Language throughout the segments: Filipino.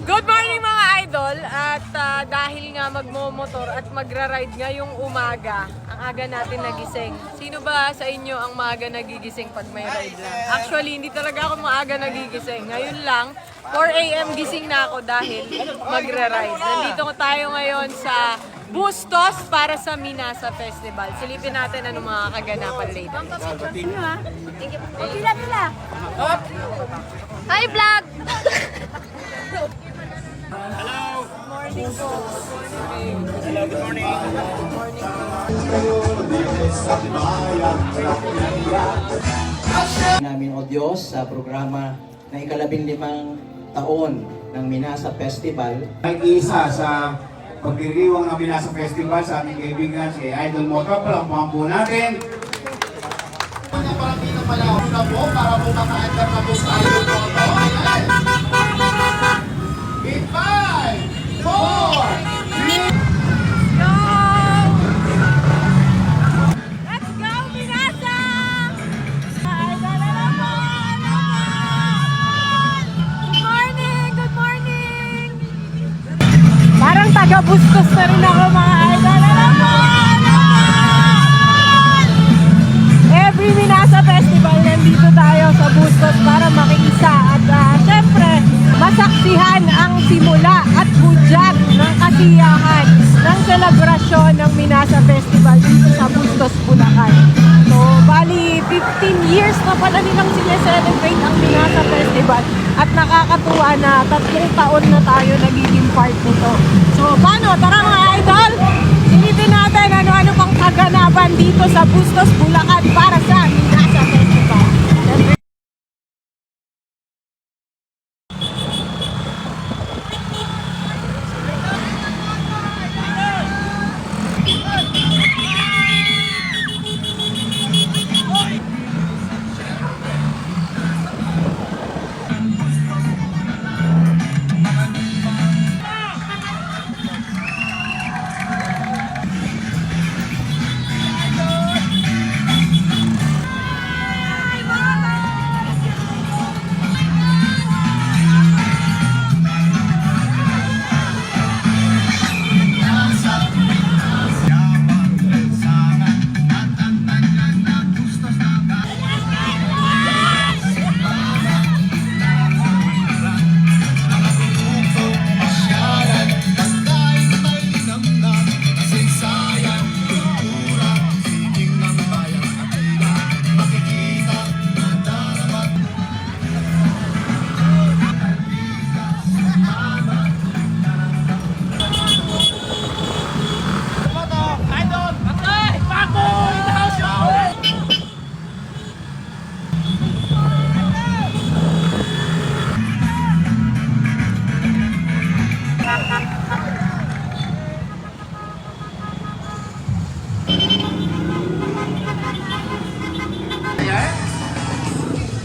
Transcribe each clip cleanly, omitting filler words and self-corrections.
Good morning mga idol! At dahil nga magmomotor at magra-ride ngayong umaga, ang aga natin nagising. Sino ba sa inyo ang maaga nagigising pag may ride lang? Actually, hindi talaga ako maaga nagigising. Ngayon lang, 4 AM gising na ako dahil magra-ride. Nandito ko tayo ngayon sa Bustos para sa Minasa Festival. Silipin natin anong mga kaganapan later. Hi, vlog! Morning po. Hello, good morning. Namin o Diyos sa programa na ika-15 taon ng Minasa Festival. Nag-iisa sa pagdiriwang ng Minasa Festival sa ating kaibigan si Idol Motor. Palakpakan po natin. Parang dito pala ako na po para po maka-enter na po sa Idol Motor. Ayan! In 5, 4, 3, Go! Let's go, Minasa! Good morning! Good morning! Parang taga-Bustos na rin ako mga idol. Every Minasa Festival, nandito tayo sa Bustos para makiisa at syempre, masaksihan ang simula at hudyat ng kasiyahan ng selebrasyon ng Minasa Festival dito sa Bustos, Bulacan. So, bali 15 years na pala nilang sineselebrate ang Minasa Festival at nakakatuwa na 3 taon na tayo nagiging part nito. So, paano? Tara mga idol! Silipin natin ano-ano pang kaganapan dito sa Bustos, Bulacan para sa Minasa Festival.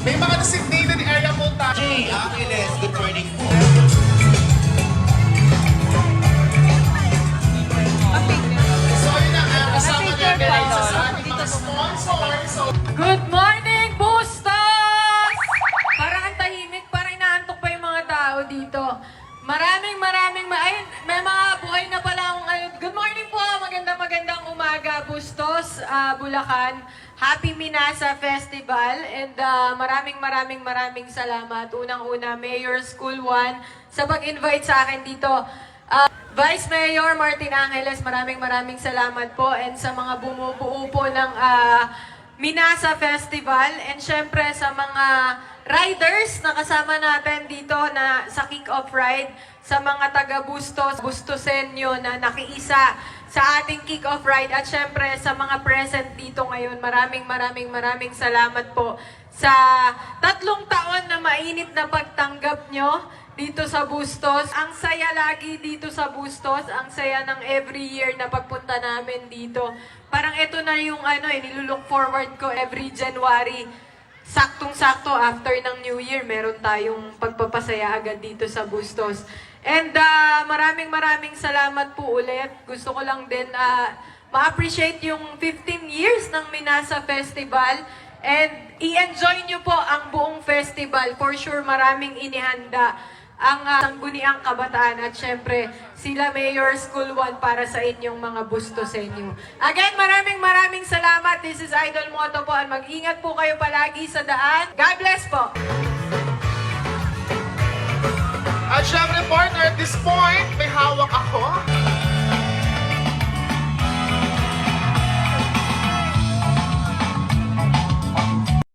may mga designated area po tayo. Jay Angeles, good morning po. So yun na, kasama natin sa ating mga sponsors. So, Good morning, Bustos! Parang ang tahimik, parang inaantok pa yung mga tao dito. Ayun, may mga buhay na palang, good morning po, magandang umaga, Bustos, Bulacan. Happy Minasa Festival and maraming salamat. Unang-una, Mayor School 1 sa pag-invite sa akin dito. Vice Mayor Martin Angeles, maraming salamat po and sa mga bumubuo po ng Minasa Festival and syempre sa mga riders na kasama natin dito na sa kick-off ride, sa mga taga-Bustos, Bustosenyo na nakiisa sa ating kick-off ride at syempre sa mga present dito ngayon. Maraming salamat po sa 3 taon na mainit na pagtanggap nyo dito sa Bustos. Ang saya lagi dito sa Bustos, ang saya ng every year na pagpunta namin dito. Parang ito na yung nilulook forward ko every January. Saktong-sakto after ng New Year, meron tayong pagpapasaya agad dito sa Bustos. And maraming salamat po ulit. Gusto ko lang din ma-appreciate yung 15 years ng Minasa Festival. And i-enjoy nyo po ang buong festival. For sure, maraming inihanda. ang Sangguniang Kabataan at syempre sila Mayor School 1 para sa inyong mga busto sa inyo. Again, maraming salamat. This is Idol Moto po at mag-ingat po kayo palagi sa daan. God bless po! At syempre partner, at this point, may hawak ako.